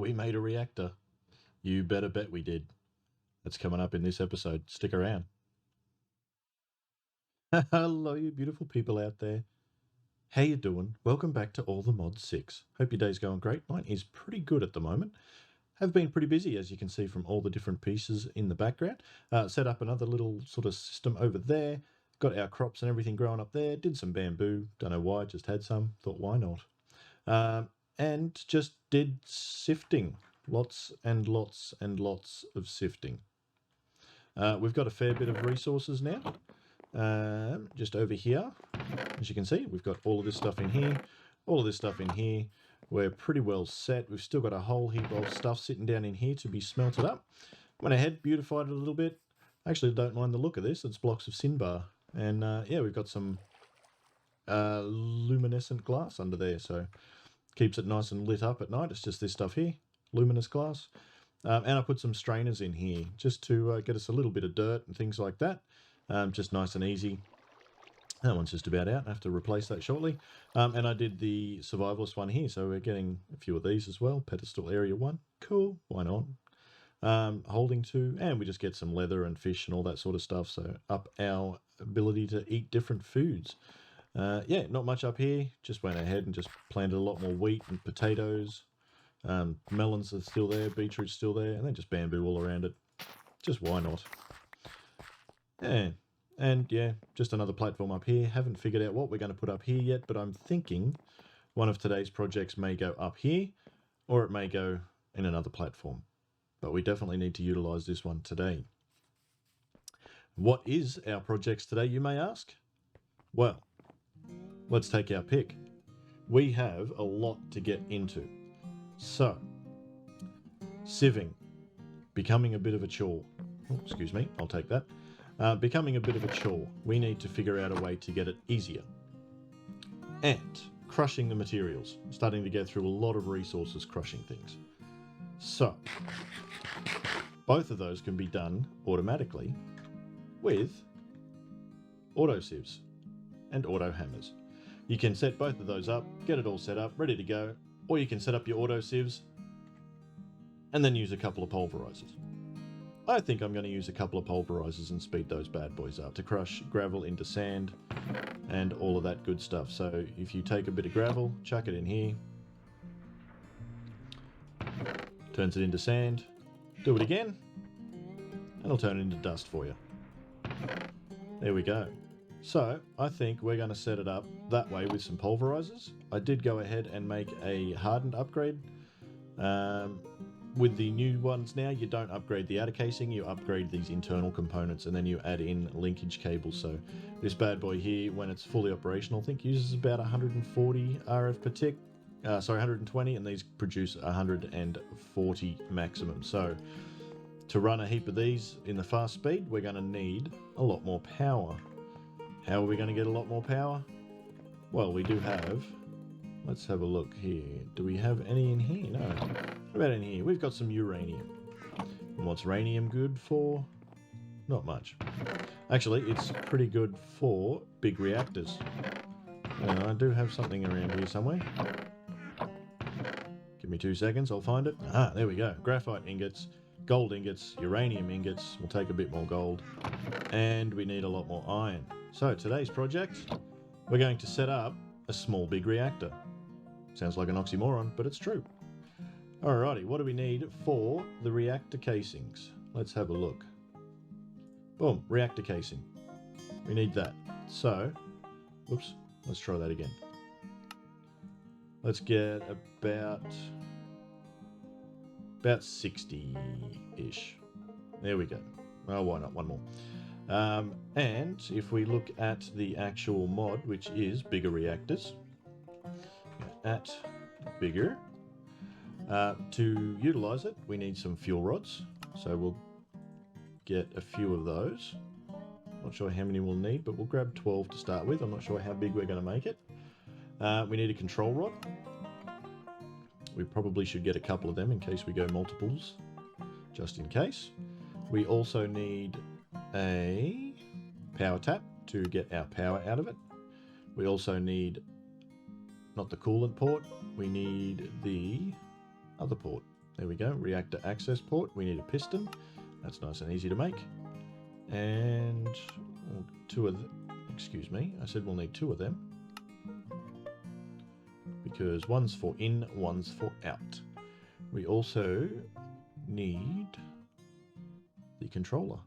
we made a reactor. You better bet we did. That's coming up in this episode. Stick around. Hello, you beautiful people out there. How you doing? Welcome back to All the Mods 6. Hope your day's going great. Mine is pretty good at the moment. Have been pretty busy, as you can see from all the different pieces in the background. Set up another little sort of system over there. Got our crops and everything growing up there. Did some bamboo. Don't know why, just had some. Thought, why not? And just did sifting. Lots and lots and lots of sifting. We've got a fair bit of resources now. Just over here, as you can see, we've got all of this stuff in here, all of this stuff in here. We're pretty well set. We've still got a whole heap of stuff sitting down in here to be smelted up. Went ahead, beautified it a little bit. Actually, don't mind the look of this. It's blocks of Sinbar. And yeah, we've got some luminescent glass under there, so keeps it nice and lit up at night. It's just this stuff here, luminous glass. And I put some strainers in here just to get us a little bit of dirt and things like that. Just nice and easy. That one's just about out. I have to replace that shortly. And I did the survivalist one here, so we're getting a few of these as well. Pedestal area 1. Cool. Why not? Holding 2. And we just get some leather and fish and all that sort of stuff. So up our ability to eat different foods. Yeah, not much up here. Just went ahead and just planted a lot more wheat and potatoes. Melons are still there. Beetroot's still there. And then just bamboo all around it. Just why not? Yeah, and yeah, just another platform up here. Haven't figured out what we're going to put up here yet, but I'm thinking one of today's projects may go up here, or it may go in another platform. But we definitely need to utilize this one today. What is our projects today, you may ask? Well, let's take our pick. We have a lot to get into. So, sieving, becoming a bit of a chore. Oh, excuse me, I'll take that. Becoming a bit of a chore. We need to figure out a way to get it easier. And crushing the materials. Starting to go through a lot of resources crushing things. So, both of those can be done automatically with auto sieves and auto hammers. You can set both of those up, get it all set up, ready to go, or you can set up your auto sieves and then use a couple of pulverizers. I think I'm going to use a couple of pulverizers and speed those bad boys up to crush gravel into sand and all of that good stuff. So if you take a bit of gravel, chuck it in here, turns it into sand, do it again, and it'll turn it into dust for you. There we go. So I think we're going to set it up that way with some pulverizers. I did go ahead and make a hardened upgrade. With the new ones now, you don't upgrade the outer casing, you upgrade these internal components, and then you add in linkage cables. So this bad boy here, when it's fully operational, I think uses about 140 RF per tick. 120, and these produce 140 maximum. So to run a heap of these in the fast speed, we're going to need a lot more power. How are we going to get a lot more power? Well, we do have... Let's have a look here. Do we have any in here? No. What about in here? We've got some uranium. And what's uranium good for? Not much. Actually, it's pretty good for big reactors. I do have something around here somewhere. Give me 2 seconds, I'll find it. Ah, there we go. Graphite ingots, gold ingots, uranium ingots. We'll take a bit more gold. And we need a lot more iron. So today's project, we're going to set up a small big reactor. Sounds like an oxymoron, but it's true. Alrighty, what do we need for the reactor casings? Let's have a look. Boom, reactor casing. We need that. So, whoops, let's try that again. Let's get about 60-ish. There we go. Oh, why not? One more. And if we look at the actual mod, which is bigger reactors, at bigger, to utilize it, we need some fuel rods. So we'll get a few of those. Not sure how many we'll need, but we'll grab 12 to start with. I'm not sure how big we're going to make it. We need a control rod. We probably should get a couple of them in case we go multiples, just in case. We also need a power tap to get our power out of it. We also need, not the coolant port, we need the other port. There we go. Reactor access port. We need a piston. That's nice and easy to make. And two of them. Excuse me. I said we'll need two of them. Because one's for in, one's for out. We also need the controller.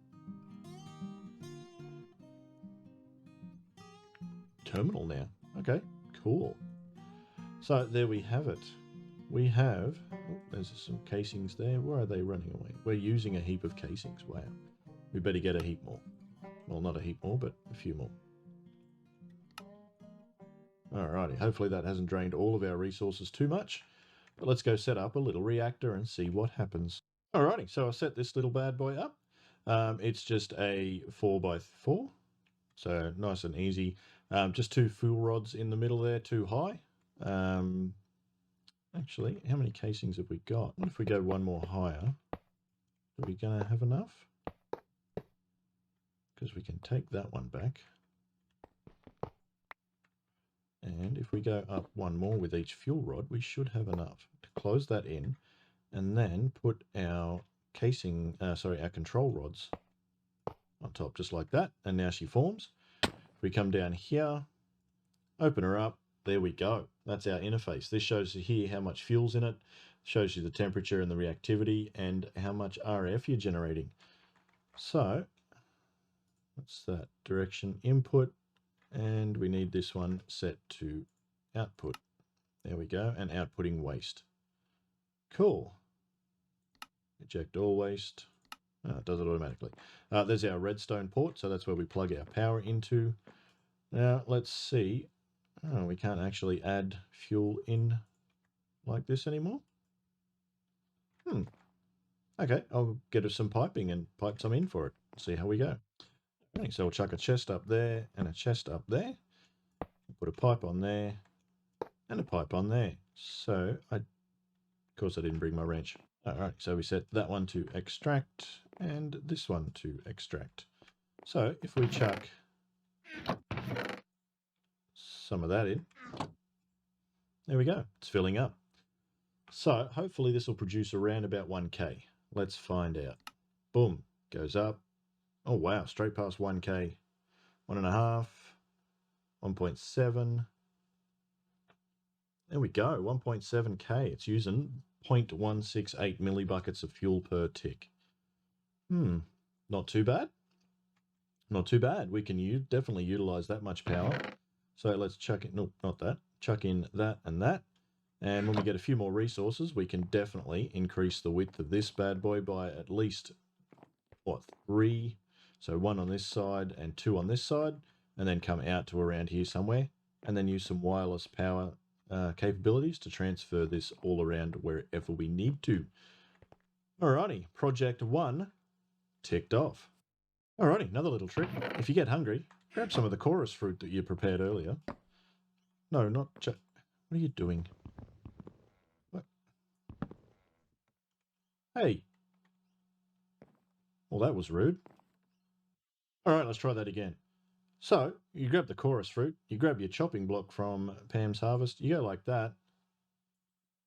Terminal now. Okay, cool. So there we have it. We have, there's some casings there. Where are they running away? We're using a heap of casings. Wow. We better get a heap more. Well, not a heap more, but a few more. Alrighty, hopefully that hasn't drained all of our resources too much. But let's go set up a little reactor and see what happens. Alrighty, so I set this little bad boy up. It's just a 4x4. So nice and easy. Just two fuel rods in the middle there, too high. Actually, how many casings have we got? What if we go one more higher? Are we going to have enough? Because we can take that one back. And if we go up one more with each fuel rod, we should have enough to close that in and then put our casing, our control rods on top just like that. And now she forms. If we come down here, open her up, there we go. That's our interface. This shows you here how much fuel's in it, shows you the temperature and the reactivity and how much RF you're generating. So, what's that? Direction input, and we need this one set to output. There we go, and outputting waste. Cool. Eject all waste. It does it automatically. There's our redstone port, so that's where we plug our power into. Now, let's see. Oh, we can't actually add fuel in like this anymore. Okay, I'll get us some piping and pipe some in for it. See how we go. Okay, so we'll chuck a chest up there and a chest up there. Put a pipe on there and a pipe on there. So, of course I didn't bring my wrench. Alright, so we set that one to extract and this one to extract. So, if we chuck some of that in, there we go, it's filling up. So hopefully this will produce around about 1k. Let's find out. Boom, goes up. Oh wow, straight past 1k. 1.5, 1.7. There we go, 1.7k. It's using 0.168 millibuckets of fuel per tick. Not too bad. Not too bad. We can definitely utilize that much power. So let's chuck in, no, not that. Chuck in that and that. And when we get a few more resources, we can definitely increase the width of this bad boy by at least, what, 3? So 1 on this side and 2 on this side, and then come out to around here somewhere, and then use some wireless power capabilities to transfer this all around wherever we need to. Alrighty, project 1 ticked off. Alrighty, another little trick. If you get hungry, grab some of the chorus fruit that you prepared earlier. No, not what are you doing? What? Hey. Well, that was rude. Alright, let's try that again. So, you grab the chorus fruit, you grab your chopping block from Pam's Harvest, you go like that.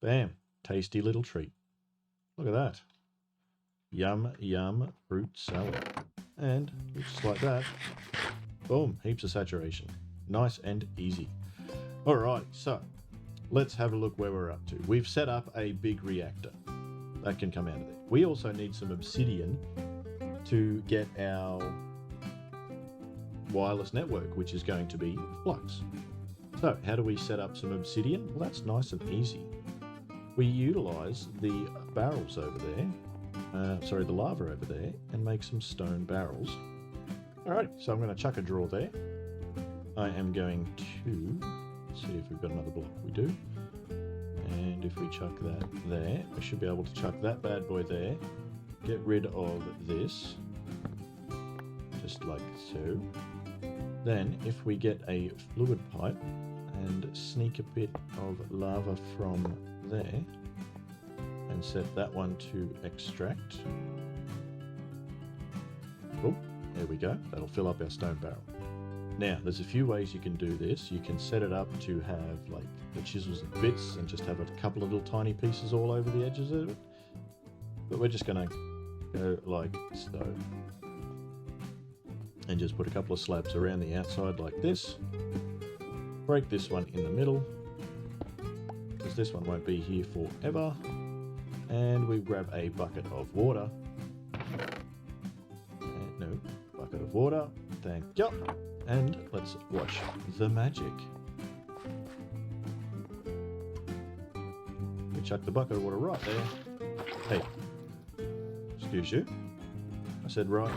Bam. Tasty little treat. Look at that. Yum, yum, fruit salad. And just like that, boom, heaps of saturation. Nice and easy. Alright, so let's have a look where we're up to. We've set up a big reactor. That can come out of there. We also need some obsidian to get our wireless network, which is going to be flux. So how do we set up some obsidian? Well, that's nice and easy. We utilize the barrels over there, the lava over there, and make some stone barrels. Alright, so I'm going to chuck a drawer there. I am going to see if we've got another block. We do. And if we chuck that there, I should be able to chuck that bad boy there. Get rid of this. Just like so. Then, if we get a fluid pipe and sneak a bit of lava from there and set that one to extract. Oh, there we go. That'll fill up our stone barrel. Now, there's a few ways you can do this. You can set it up to have like the chisels and bits and just have a couple of little tiny pieces all over the edges of it. But we're just going to go like so. And just put a couple of slabs around the outside like this. Break this one in the middle, because this one won't be here forever. And we grab a bucket of water. No, bucket of water. Thank you. And let's watch the magic. We chuck the bucket of water right there. Hey, excuse you. I said right.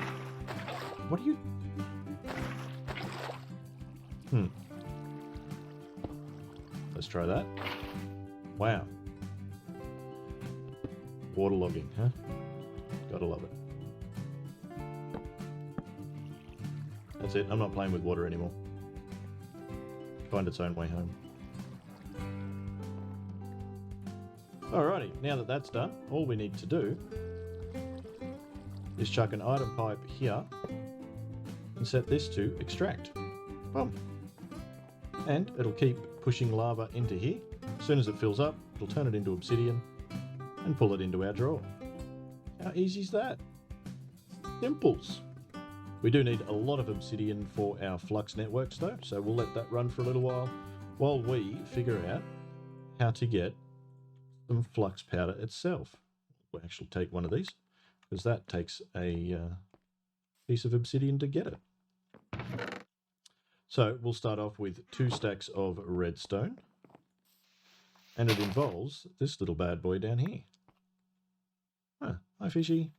What are you? Let's try that. Wow. Waterlogging, huh? Gotta love it. That's it. I'm not playing with water anymore. Find its own way home. Alrighty, now that that's done, all we need to do is chuck an item pipe here and set this to extract. Boom. And it'll keep pushing lava into here. As soon as it fills up, it'll turn it into obsidian and pull it into our drawer. How easy is that? Simples. We do need a lot of obsidian for our flux networks though, so we'll let that run for a little while we figure out how to get some flux powder itself. We'll actually take one of these, because that takes a piece of obsidian to get it. So we'll start off with 2 stacks of redstone, and it involves this little bad boy down here. Hi fishy.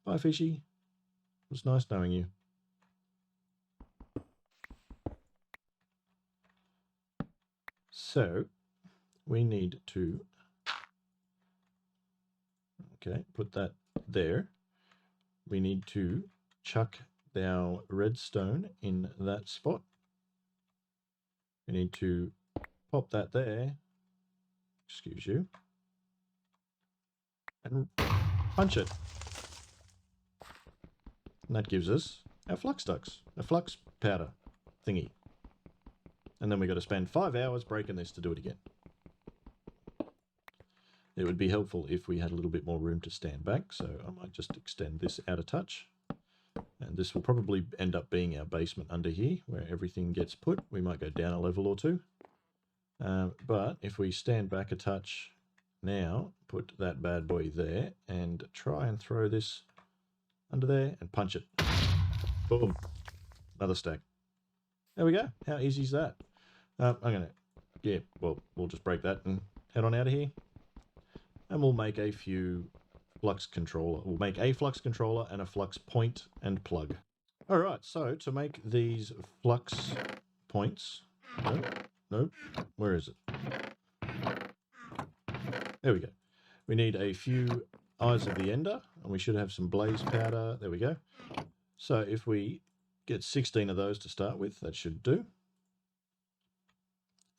Bye fishy. It was nice knowing you. So we need to, okay, put that there. We need to chuck our redstone in that spot. We need to pop that there, excuse you, and punch it. And that gives us our flux ducts, a flux powder thingy. And then we've got to spend 5 hours breaking this to do it again. It would be helpful if we had a little bit more room to stand back, so I might just extend this out a touch. And this will probably end up being our basement under here, where everything gets put. We might go down a level or two. But if we stand back a touch now, put that bad boy there, and try and throw this under there and punch it. Boom. Another stack. There we go. How easy is that? We'll just break that and head on out of here. And we'll make a few flux controller. We'll make a flux controller and a flux point and plug. All right, so to make these flux points, nope, where is it? There we go. We need a few eyes of the ender, and we should have some blaze powder. There we go. So if we get 16 of those to start with, that should do.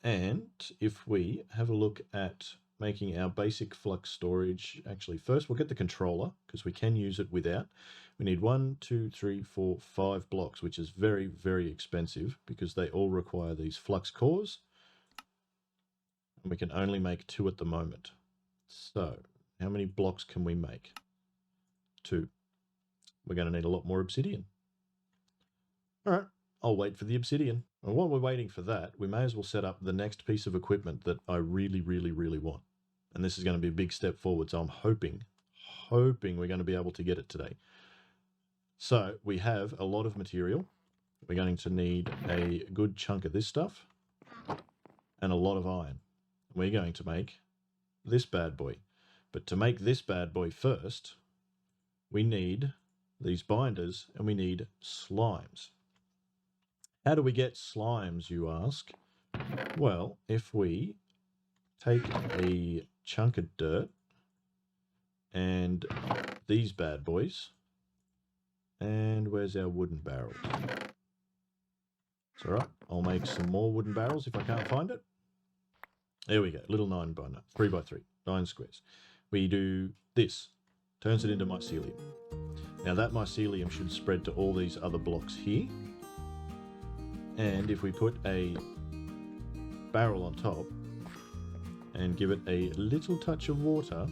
And if we have a look at making our basic flux storage, actually first we'll get the controller, because we can use it without. We need 1, 2, 3, 4, 5 blocks, which is very, very expensive because they all require these flux cores. And we can only make 2 at the moment. So how many blocks can we make? 2. We're going to need a lot more obsidian. All right, I'll wait for the obsidian. And while we're waiting for that, we may as well set up the next piece of equipment that I really, really, really want. And this is going to be a big step forward, so I'm hoping we're going to be able to get it today. So we have a lot of material. We're going to need a good chunk of this stuff and a lot of iron. We're going to make this bad boy. But to make this bad boy first, we need these binders and we need slimes. How do we get slimes, you ask? Well, if we take a chunk of dirt and these bad boys, and where's our wooden barrels? It's all right. I'll make some more wooden barrels if I can't find it. There we go. Little 9 by 9, 3 by 3, 9 squares. We do this, turns it into mycelium. Now that mycelium should spread to all these other blocks here. And if we put a barrel on top and give it a little touch of water,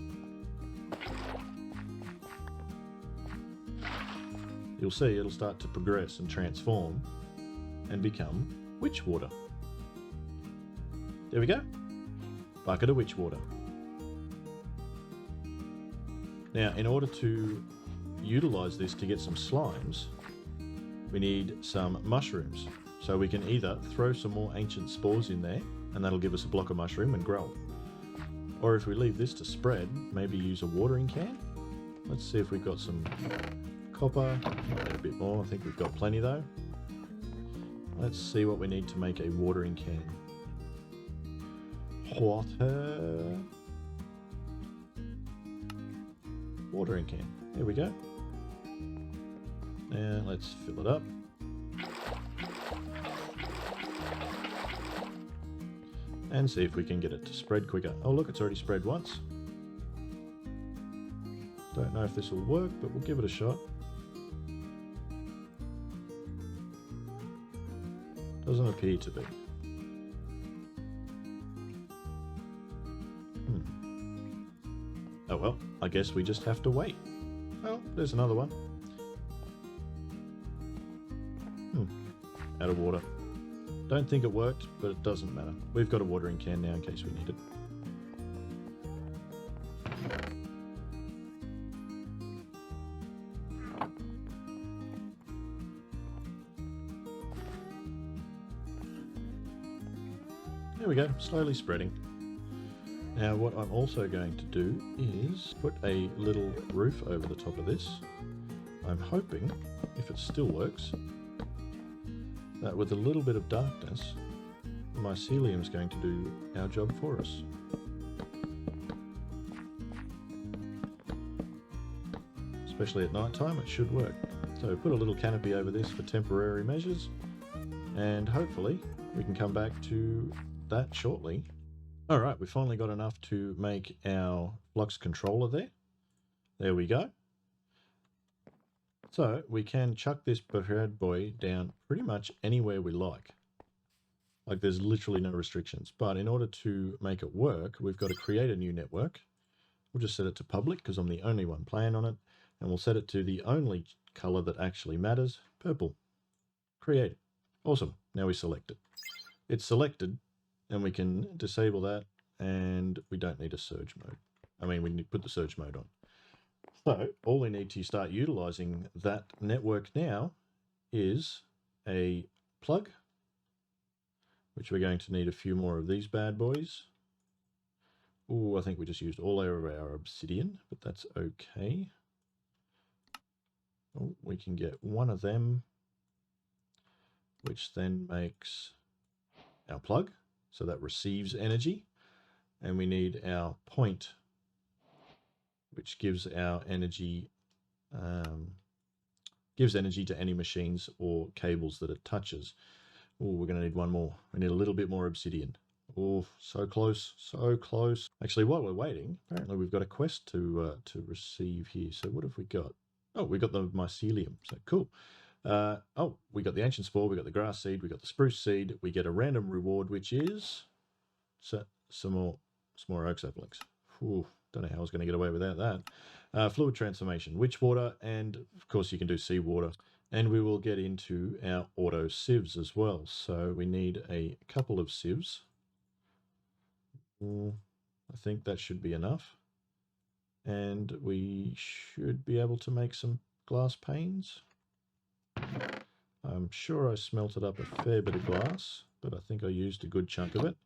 you'll see it'll start to progress and transform and become witch water. There we go. Bucket of witch water. Now, in order to utilize this to get some slimes, we need some mushrooms. So we can either throw some more ancient spores in there, and that'll give us a block of mushroom and grow it. Or if we leave this to spread, maybe use a watering can. Let's see if we've got some copper. Might need a bit more. I think we've got plenty though. Let's see what we need to make a watering can. Water. Watering can. There we go. Now let's fill it up. And see if we can get it to spread quicker. Oh look, it's already spread once. Don't know if this will work, but we'll give it a shot. Doesn't appear to be. Oh well, I guess we just have to wait. Oh, there's another one. Out of water. Don't think it worked, but it doesn't matter. We've got a watering can now in case we need it. There we go, slowly spreading. Now what I'm also going to do is put a little roof over the top of this. I'm hoping, if it still works, that with a little bit of darkness, the mycelium is going to do our job for us. Especially at night time, it should work. So put a little canopy over this for temporary measures, and hopefully we can come back to that shortly. Alright, we finally got enough to make our flux controller there. There we go. So we can chuck this bad boy down pretty much anywhere we like. Like there's literally no restrictions. But in order to make it work, we've got to create a new network. We'll just set it to public because I'm the only one playing on it. And we'll set it to the only color that actually matters, purple. Create it. Awesome. Now we select it. It's selected and we can disable that and we don't need a surge mode. I mean, we need to put the surge mode on. So all we need to start utilizing that network now is a plug, which we're going to need a few more of these bad boys. Oh, I think we just used all our obsidian, but that's okay. Oh, we can get one of them, which then makes our plug, so that receives energy. And we need our point, which gives our energy, to any machines or cables that it touches. Oh, we're going to need one more. We need a little bit more obsidian. Oh, so close, so close. Actually, while we're waiting, apparently we've got a quest to receive here. So what have we got? Oh, we got the mycelium. So cool. Oh, we got the ancient spore, we got the grass seed, we got the spruce seed. We get a random reward, which is some more oak saplings. Ooh, don't know how I was going to get away without that. Fluid transformation, witch water, and of course you can do seawater. And we will get into our auto sieves as well. So we need a couple of sieves. I think that should be enough. And we should be able to make some glass panes. I'm sure I smelted up a fair bit of glass, but I think I used a good chunk of it.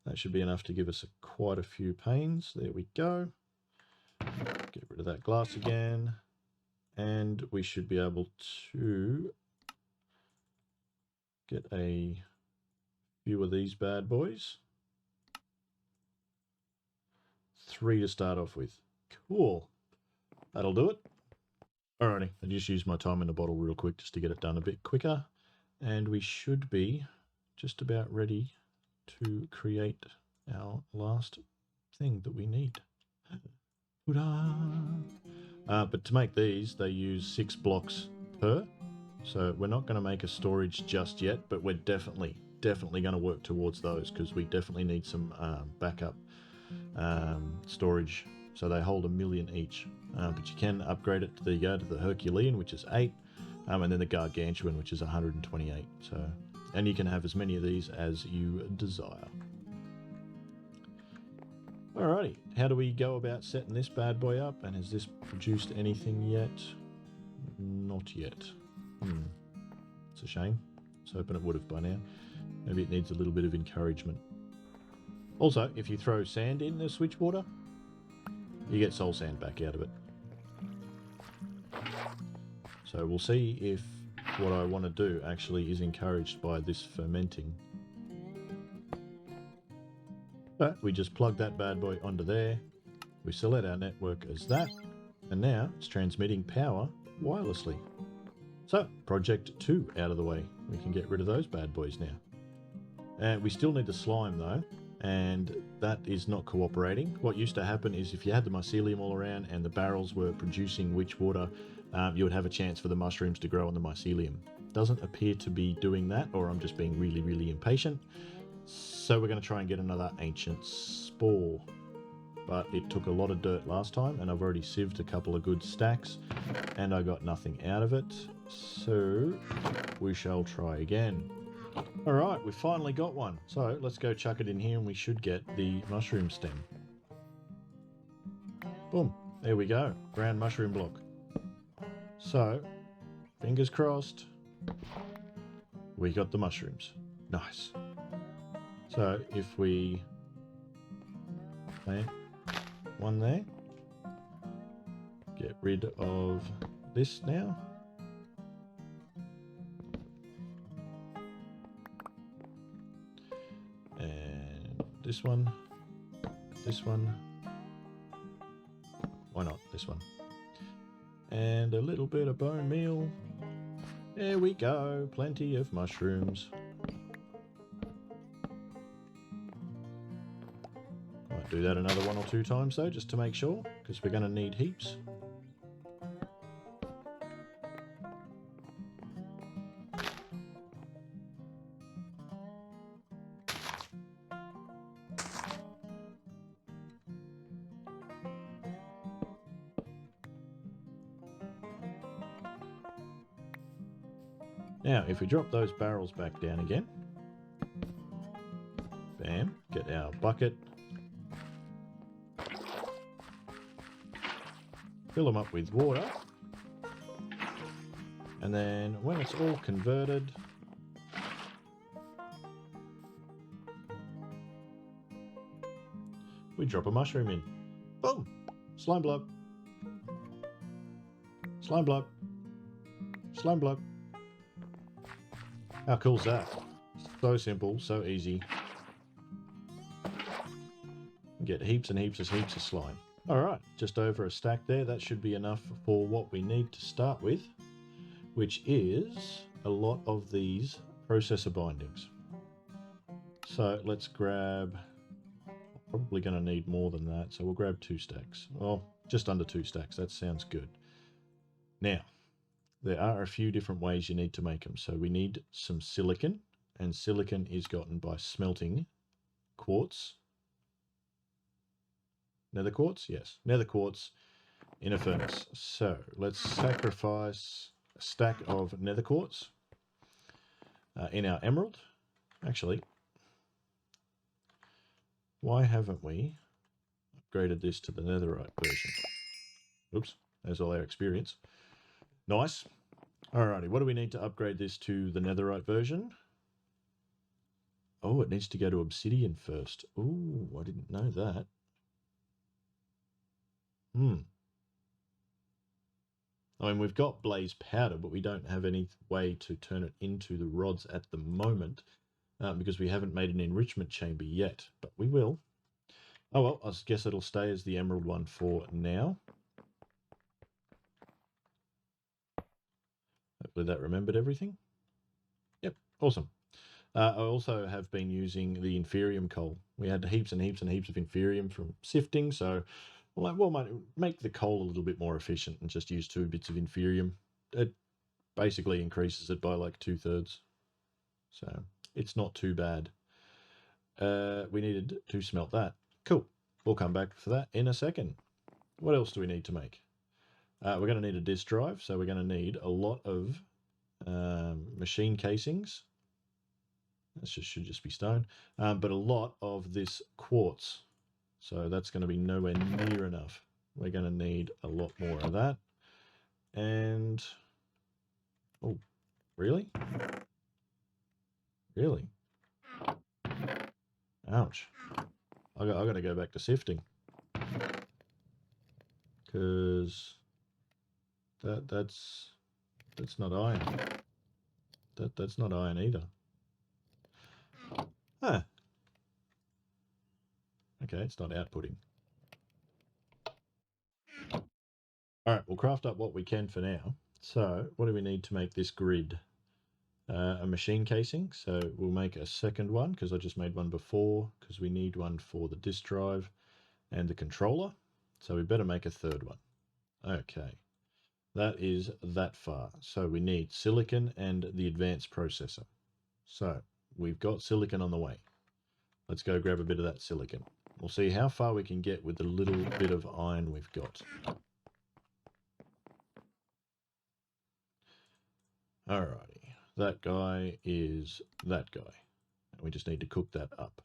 That should be enough to give us quite a few panes. There we go. Get rid of that glass again. And we should be able to get a few of these bad boys. 3 to start off with. Cool. That'll do it. Alrighty, I just used my time in the bottle real quick just to get it done a bit quicker. And we should be just about ready to create our last thing that we need. But to make these, they use 6 blocks per. So we're not going to make a storage just yet, but we're definitely going to work towards those because we definitely need some backup storage. So they hold 1 million each. But you can upgrade it to the Herculean, which is 8. And then the gargantuan, which is 128. So, and you can have as many of these as you desire. Alrighty, how do we go about setting this bad boy up? And has this produced anything yet? Not yet. It's a shame. I was hoping it would have by now. Maybe it needs a little bit of encouragement. Also, if you throw sand in the switch water, you get soul sand back out of it. So we'll see if what I want to do actually is encouraged by this fermenting. But we just plug that bad boy onto there. We select our network as that. And now it's transmitting power wirelessly. So, project 2 out of the way. We can get rid of those bad boys now. And we still need the slime though, and that is not cooperating. What used to happen is if you had the mycelium all around and the barrels were producing witch water, you would have a chance for the mushrooms to grow on the mycelium. Doesn't appear to be doing that, or I'm just being really, really impatient. So we're going to try and get another ancient spore. But it took a lot of dirt last time, and I've already sieved a couple of good stacks, and I got nothing out of it. So we shall try again. Alright, we finally got one. So let's go chuck it in here and we should get the mushroom stem. Boom, there we go, ground mushroom block. So, fingers crossed, we got the mushrooms. Nice. So if we plant one there, get rid of this now. This one, why not this one, and a little bit of bone meal. There we go, plenty of mushrooms. Might do that another 1 or 2 times though, just to make sure, because we're going to need heaps. Now, if we drop those barrels back down again, bam, get our bucket, fill them up with water, and then when it's all converted, we drop a mushroom in. Boom! Slime blob. Slime blob. Slime blob. How cool is that? So simple, so easy. Get heaps and heaps of slime. Alright, just over a stack there. That should be enough for what we need to start with, which is a lot of these processor bindings. So let's grab, probably going to need more than that, so we'll grab 2 stacks. Well, just under 2 stacks, that sounds good. Now, there are a few different ways you need to make them. So we need some silicon, and silicon is gotten by smelting quartz. Nether quartz? Yes, nether quartz in a furnace. So let's sacrifice a stack of nether quartz in our emerald. Actually, why haven't we upgraded this to the netherite version? Oops, there's all our experience. Nice. Alrighty, what do we need to upgrade this to the netherite version? Oh, it needs to go to obsidian first. Ooh, I didn't know that. I mean, we've got blaze powder, but we don't have any way to turn it into the rods at the moment because we haven't made an enrichment chamber yet, but we will. Oh well, I guess it'll stay as the emerald one for now. Hopefully that remembered everything. Yep, awesome. I also have been using the inferium coal. We had heaps and heaps and heaps of inferium from sifting, so we'll make the coal a little bit more efficient and just use 2 bits of inferium. It basically increases it by like 2/3. So it's not too bad. We needed to smelt that. Cool. We'll come back for that in a second. What else do we need to make? We're going to need a disk drive, so we're going to need a lot of machine casings. That should just be stone, but a lot of this quartz. So that's going to be nowhere near enough. We're going to need a lot more of that. And, oh, really? Really? Ouch. I got to go back to sifting. Because that's not iron. That's not iron either. Huh. Okay, it's not outputting. Alright, we'll craft up what we can for now. So, what do we need to make this grid? A machine casing, so we'll make a second one, because I just made one before, because we need one for the disk drive and the controller. So we better make a third one. Okay, that is that far. So we need silicon and the advanced processor. So we've got silicon on the way. Let's go grab a bit of that silicon. We'll see how far we can get with the little bit of iron we've got. Alrighty, that guy is that guy. And we just need to cook that up.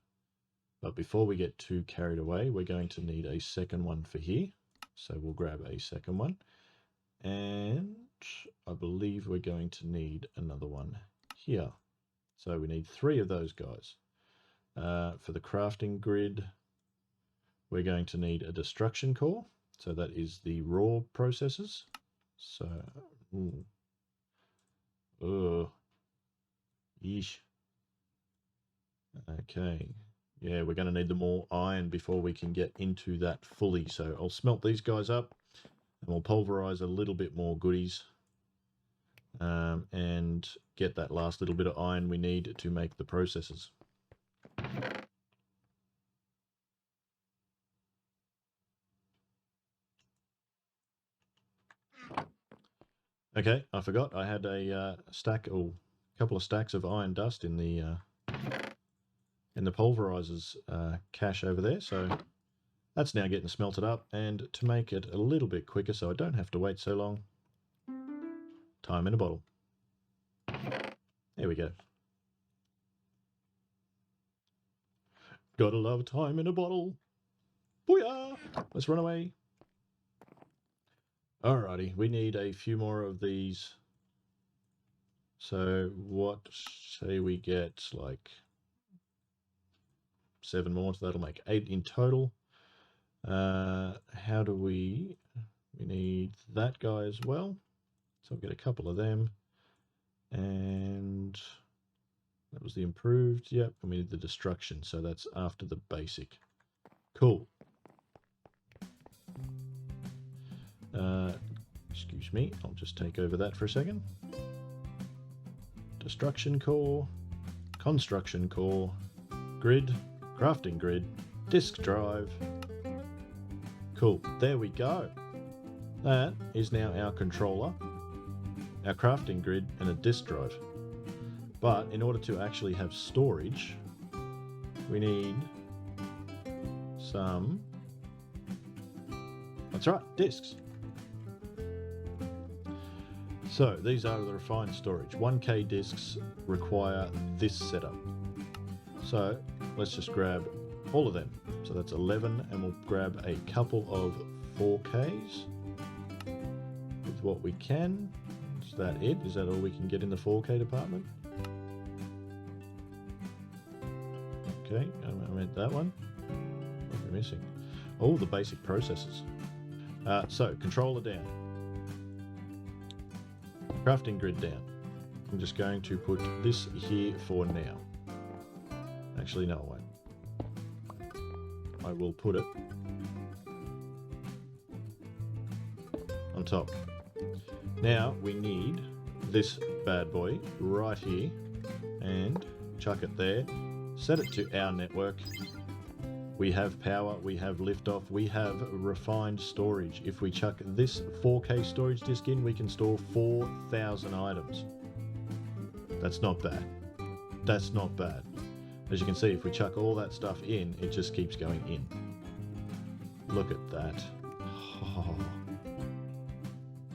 But before we get too carried away, we're going to need a second one for here. So we'll grab a second one. And I believe we're going to need another one here. So we need 3 of those guys. For the crafting grid, we're going to need a destruction core. So that is the raw processes. So, yeesh. Okay. Yeah, we're going to need the more iron before we can get into that fully. So I'll smelt these guys up and we'll pulverize a little bit more goodies and get that last little bit of iron we need to make the processes. Okay, I forgot I had a stack or a couple of stacks of iron dust in the pulverizers cache over there, so that's now getting smelted up. And to make it a little bit quicker so I don't have to wait so long, time in a bottle. There we go. Gotta love time in a bottle. Booyah! Let's run away. Alrighty, we need a few more of these. So what say we get like 7 more, so that'll make 8 in total. How do we need that guy as well. So I'll get a couple of them. And that was the improved. Yep, and we need the destruction. So that's after the basic. Cool. Excuse me, I'll just take over that for a second. Destruction core, construction core, grid, crafting grid, disk drive. Cool, there we go. That is now our controller, our crafting grid, and a disk drive. But in order to actually have storage, we need some, that's right, disks. So these are the refined storage. 1K disks require this setup. So let's just grab all of them. So that's 11, and we'll grab a couple of 4Ks with what we can. Is that it? Is that all we can get in the 4K department? Okay, I meant that one. What are we missing? Oh, the basic processes. So controller down. Crafting grid down. I'm just going to put this here for now. Actually, no, I won't. I will put it on top. Now we need this bad boy right here and chuck it there. Set it to our network. We have power, we have liftoff, we have refined storage. If we chuck this 4K storage disk in, we can store 4,000 items. That's not bad. That's not bad. As you can see, if we chuck all that stuff in, it just keeps going in. Look at that. Oh,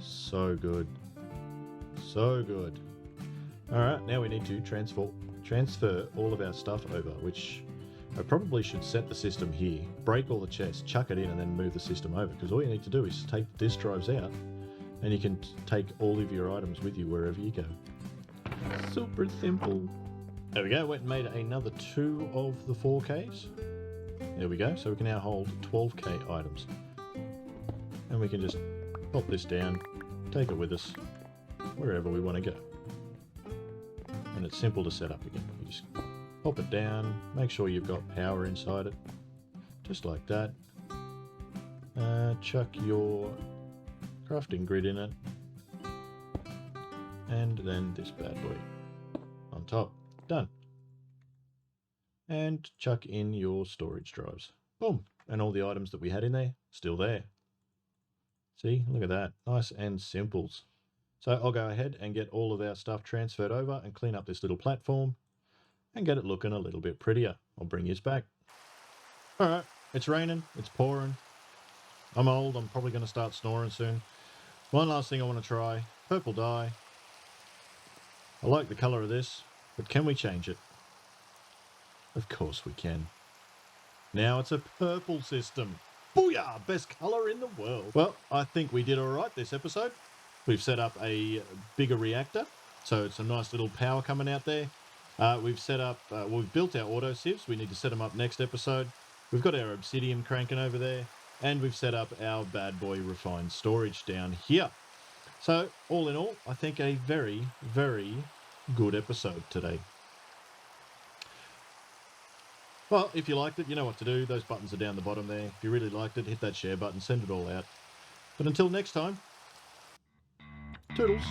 so good. So good. Alright, now we need to transfer all of our stuff over, which I probably should set the system here, break all the chests, chuck it in, and then move the system over, because all you need to do is take the disk drives out, and you can take all of your items with you wherever you go. Super simple. There we go, went and made another 2 of the 4Ks. There we go, so we can now hold 12K items. And we can just pop this down, take it with us, wherever we want to go. And it's simple to set up again. You just pop it down, make sure you've got power inside it, just like that. Chuck your crafting grid in it, and then this bad boy on top. Done. And chuck in your storage drives. Boom. And all the items that we had in there, still there. See, look at that. Nice and simples. So I'll go ahead and get all of our stuff transferred over and clean up this little platform and get it looking a little bit prettier. I'll bring yours back. All right, it's raining, it's pouring. I'm old, I'm probably going to start snoring soon. One last thing I want to try, purple dye. I like the colour of this, but can we change it? Of course we can. Now it's a purple system. Booyah! Best colour in the world. Well, I think we did alright this episode. We've set up a bigger reactor, so it's a nice little power coming out there. We've set up, we've built our auto sieves. We need to set them up next episode. We've got our obsidian cranking over there, and we've set up our bad boy refined storage down here. So all in all, I think a very, very good episode today. Well, if you liked it, you know what to do. Those buttons are down the bottom there. If you really liked it, hit that share button, send it all out. But until next time, toodles.